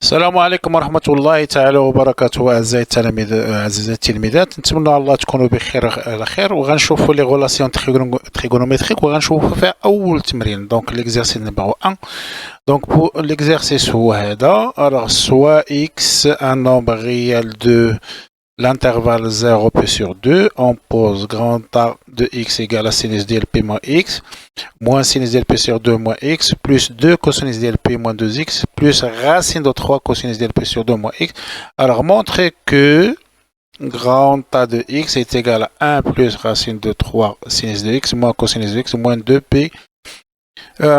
السلام عليكم ورحمة الله تعالى وبركاته. أعزائي التلاميذ، أعزائي التلميذات، نتمنى الله تكونوا بخير على خير. وغنشوفوا لي غولاسيون تريغونوميتريك وغنشوفوا فيها أول تمرين. دونك l'exercice numéro 1. Donc pour l'exercice هو هذا. Alors soit x un nombre réel de l'intervalle 0 p sur 2, on pose grand A de x égale à sinus dlp moins x, moins sinus dlp sur 2 moins x, plus 2 cosinus dlp moins 2x, plus racine de 3 cosinus dlp sur 2 moins x. Alors montrez que grand A de x est égal à 1 plus racine de 3 sinus de x moins cosinus de x moins 2p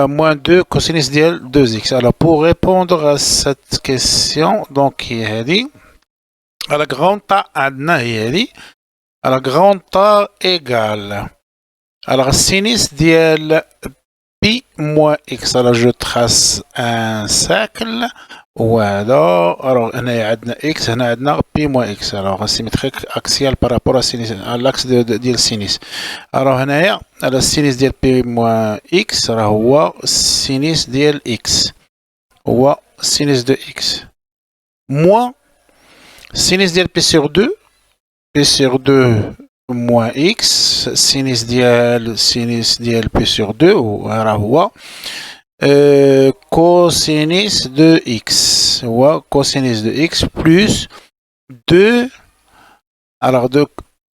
moins 2 cosinus dl 2x. Alors pour répondre à cette question, donc il a dit على grand A عندنا هي هذه. على grand A égale alors sinus ديال pi moins x. Alors je trace un cercle وهذا. alors هنا عندنا x, هنا عندنا pi moins x. alors symétrique axial par rapport à sinus à l'axe ديال sinus. alors هنايا على sinus ديال pi moins x راه هو sinus ديال x, هو sinus de x moins sinus ديال p sur 2, p sur 2 moins x, sinus ديال p sur 2 راه هو cosinus de x, هو cosinus de x plus 2 alors de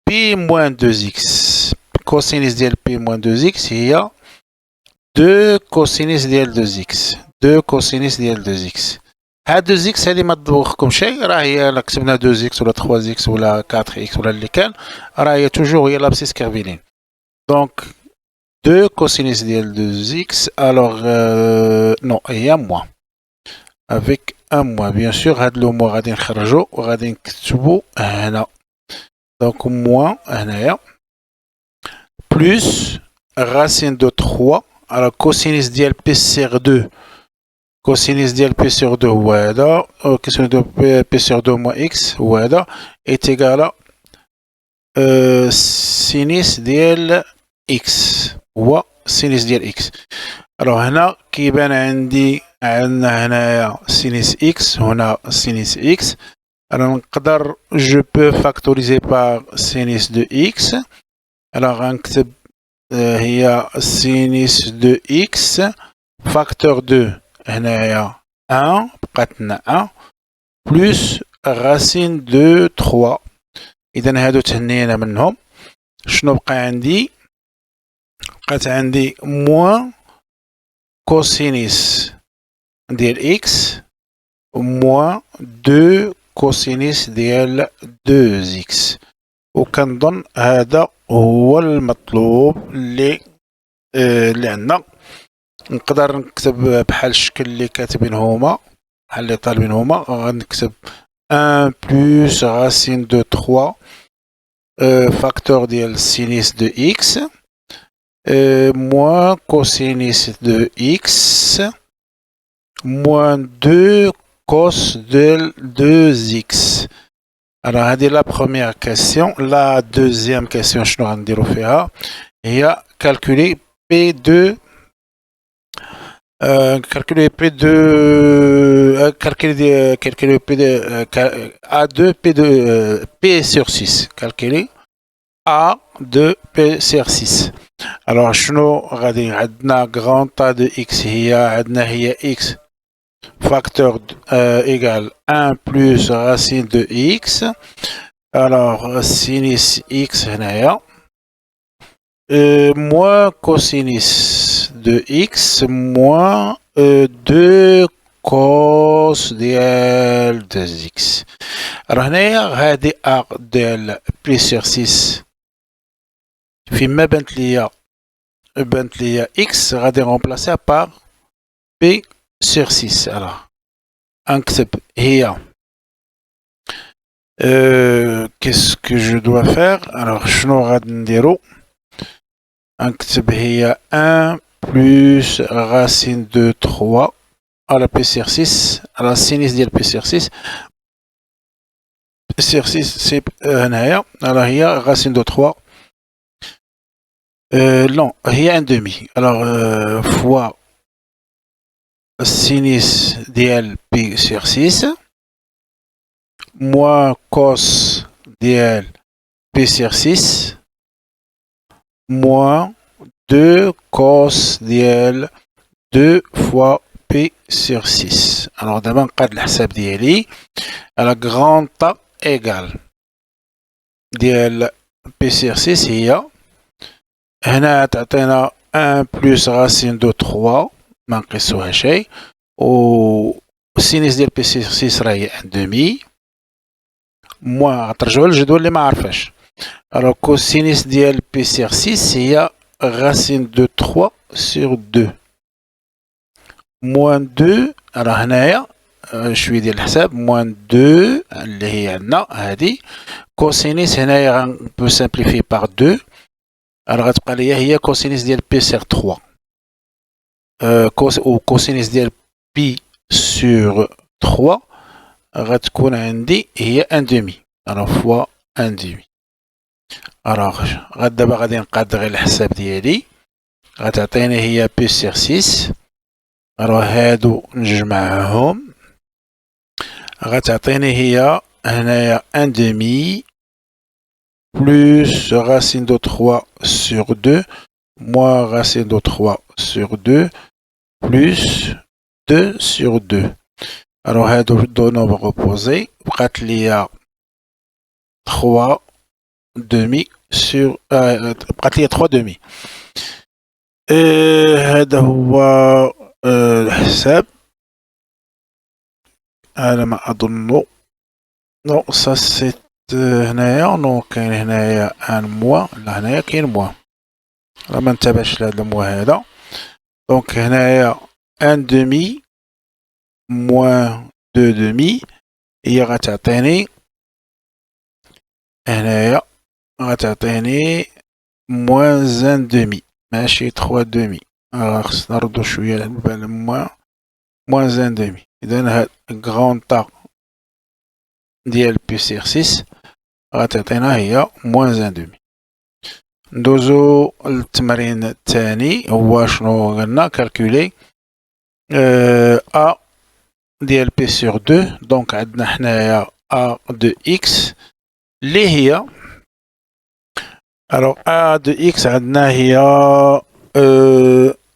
p moins 2x. cosinus ديال p moins 2x هي 2 cosinus ديال 2x, 2 cosinus ديال 2x. هاد 2x هذه ما تدوخكم شيء، راه هي لا كتبنا 2x ولا 3x ولا 4x ولا اللي كان، راه هي توجور هي لابسيس كيرفيلين. دونك 2 cosinus ديال 2x alors نو هي موان افيك ان موان. بيان سور هاد لو موان غادي نخرجو وغادي نكتبو هنا. دونك موان هنايا بلوس racine de 3 alors cosinus ديال p sur 2, cosinus ديال p sur 2 هو هذا، cosinus de p sur 2 moins x هو هذا est égal à sinus ديال x, هو sinus ديال x. alors هنا كيبان عندي عندنا هنايا sinus x هنا sinus x. alors نقدر je peux factoriser par sinus de x. alors غنكتب هي sinus de x facteur 2 هنايا 1 بقات لنا 1 بلس racine de 3. اذا هادو تهنينا منهم. شنو بقى عندي؟ بقات عندي موان كوسينيس ديال اكس موان 2 كوسينيس ديال 2 اكس. وكنظن هذا هو المطلوب اللي عندنا. نقدر نكتب بحال الشكل اللي كاتبين هما، بحال اللي طالبين هما. غنكتب 1 plus racine de 3 facteur ديال sinus de x moins cosinus de x moins 2 cos de 2x. alors هذه la première question. la deuxième question شنو غنديرو فيها هي calculer P2 calculer P2 calculer P2 A2 P2 P sur 6 calculer A2 P sur 6. alors شنو غادي عندنا grand A de x هي عندنا هي x facteur égale 1 plus racine de x. alors sinus x هنايا moins cosinus de x moins 2 cos ديال 2x. alors هنايا هادي a ديال p sur 6 فيما بانت ليا x غادي نرومبلاسيها par p sur 6. alors نكتب هي qu'est-ce que je dois faire. alors شنو غادي نديرو؟ نكتب هي 1 plus racine de 3 à la p sur 6 à la sinus ديال p sur 6. p sur 6 c'est هنايا. alors هي racine de 3 non هي 1 demi. alors fois sinus ديال بي sur 6 moins cos ديال بي sur 6 moins 2 cos ديال 2 fois P sur 6. Alors d'abord نقاد الحساب ديالي على grand A égale ديال P sur 6 هي هنا تعطينا 1 plus racine de 3 ما نقيسوها شيء و السينيس ديال P sur 6 راهي 1 demi موان غترجعوا للجدول اللي ما عارفاش. Alors cosinus ديال P sur 6 هي racine de 3 sur 2 moins 2. alors هنايا شويه ديال الحساب moins 2 اللي هي عندنا هادي كوسينيس هنايا غنبو سامبليفي باغ 2. alors غتبقى ليا هي كوسينيس ديال بي سيغ 3 و كوسينيس ديال بي سور 3 غتكون عندي هي 1 demi. alors فوا 1 demi. alors دابا غادي نقاد غير الحساب ديالي غتعطيني هي بي سيغ 6. alors هادو نجمعهم غتعطيني هي هنايا 1 demi plus racine de 3 sur 2 moins racine de 3 sur 2 plus 2 sur 2. alors هادو دو nombres opposés بقات ليا 3 demi sur بقات ليا 3 demi. هذا هو الحساب على ما أظن. نو سا سيت هنايا نو كاين هنايا ان موا لا هنايا كاين موا راه ما انتبهش لهاد الموا هذا. دونك هنايا ان دومي موان دو دومي هي غتعطيني هنايا غتعطيني موان ان دومي ماشي 3 دومي. خصنا نردو شويه البال موان ان دومي. اذا هاد غران طا ديال بي سيغ 6 غتعطينا هي موان ان دومي. ندوزو للتمرين الثاني هو شنو قلنا كالكولي ا ديال بي سور 2. دونك عندنا حنايا ا دو اكس اللي هي الوغ ا دو اكس عندنا هي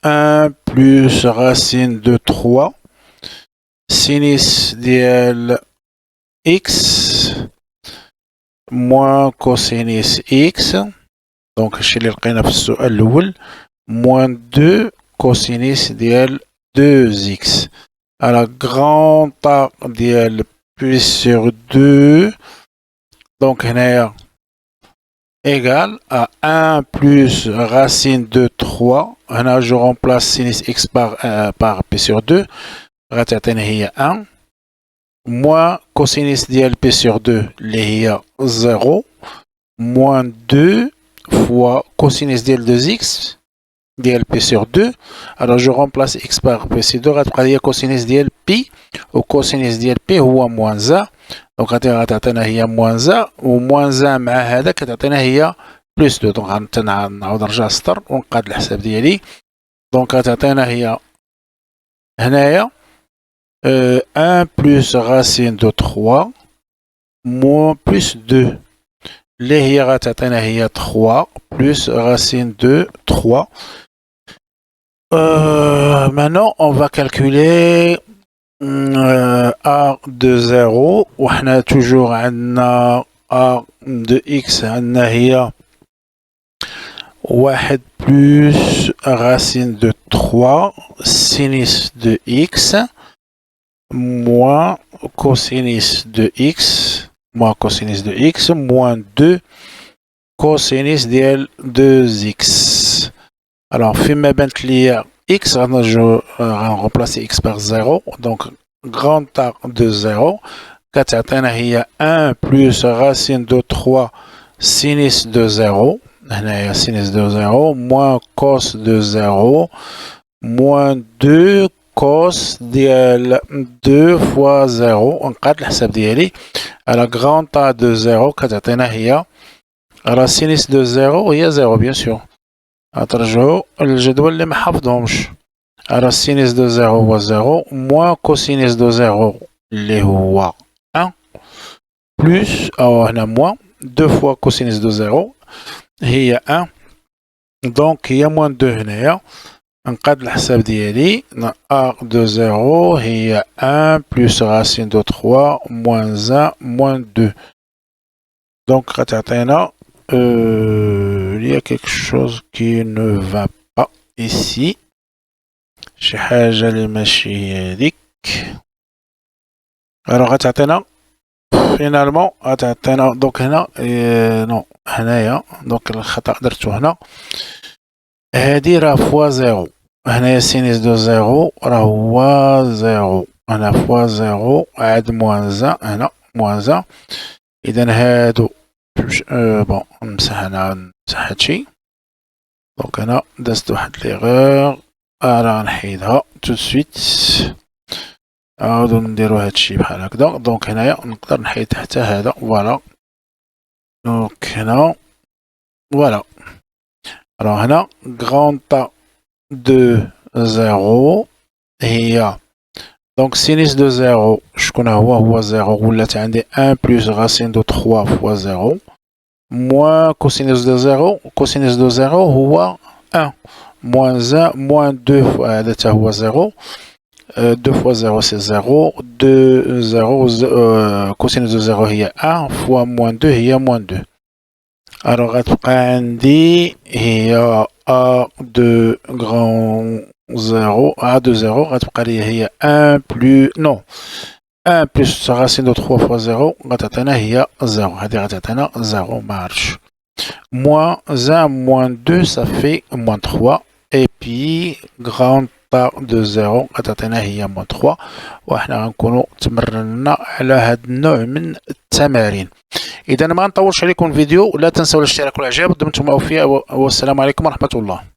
1 بلس راسين دو 3 سينيس ديال اكس موان كوسينيس اكس. دونك هادشي اللي لقينا في السؤال الاول موان 2 كوسينيس ديال 2 اكس على غران طا ديال بي سور 2. دونك هنايا égal à 1 plus racine de 3. هنا je remplace sinus x par p sur 2 غتعطينا هي 1 moins cosinus ديال p sur 2 اللي هي 0 moins 2 fois cosinus ديال 2x ديال p sur 2. alors je remplace x par p sur 2 غتبقى ليا cosinus ديال pi و cosinus ديال p هو moins 1. دونك غتعطينا هي موان 1 و موان 1 مع هذا كتعطينا هي بلس 2. دونك نعاود نرجع للسطر ونقاد الحساب ديالي. دونك غتعطينا هي هنايا 1 بلس راسين دو 3 موان بلس 2 اللي هي غتعطينا هي 3 بلس راسين دو 3. maintenant on va calculer A de 0 وحنا توجور عندنا A de X عندنا هي 1 plus racine de 3 sinus de X moins cosinus de X moins 2 cosinus ديال 2X. alors فيما بانت ليا X غنرمبلاسي X par 0. donc grand A de 0 كتعطينا هي 1 plus racine de 3 sinus de 0 هنايا sinus de 0 moins cos de 0 moins 2 cos ديال 2 fois 0. ونقاد الحساب ديالي على grand A de 0 كتعطينا هي على sinus de 0 هي 0 bien sûr. غترجعوا للجدول اللي ما حافظهمش Alors sinus de 0 هو 0 moins cosinus de 0 اللي هو 1 plus أو هنا moins 2 fois cosinus de 0 هي 1 دونك هي moins 2 هنايا نقاد الحساب ديالي a de 0 هي 1 plus racine de 3 moins 1 moins 2 دونك غتعطينا il y a quelque chose qui ne va pas ici شي حاجة اللي ماشي هي هاديك alors غتعطينا فينالمون غتعطينا دونك هنا نو هنايا دونك الخطأ درتو هنا هادي راه فوا زيرو هنايا سينيس دو زيرو راه هو زيرو هنا فوا زيرو عاد موان زان هنا موان زان إذا هادو بون نمسح هنا نمسح هادشي دونك هنا دازت واحد ليغور راه نحيدها تو سويت نعاودو نديرو هادشي بحال هكدا دونك هنايا نقدر نحيد حتى هذا فوالا دونك هنا فوالا راه هنا غران طا دو زيرو هي دونك سينيس دو زيرو شكون هو زيرو ولات عندي 1 بلس غاسين دو 3 فوا زيرو موان كوسينيس دو زيرو كوسينيس دو زيرو هو 1 موان 1 موان 2 هذا تا هو زيرو 2 fois 0 c'est 0 2 0 cosinus de 0 هي 1 fois moins 2 هي moins 2 alors غتبقى عندي هي a de grand 0 a de 0 غتبقى لي هي 1 plus non 1 plus racine de 3 fois 0 غتعطينا هي 0 هذه غتعطينا 0 ما عرفتش moins 1 moins 2 ça fait moins 3 et puis grand de 0 غتعطينا هي moins 3 وحنا غنكونوا تمرنا على هذا النوع من التمارين. اذا ما نطولش عليكم الفيديو، لا تنسوا الاشتراك والاعجاب. دمتم اوفياء والسلام عليكم ورحمه الله.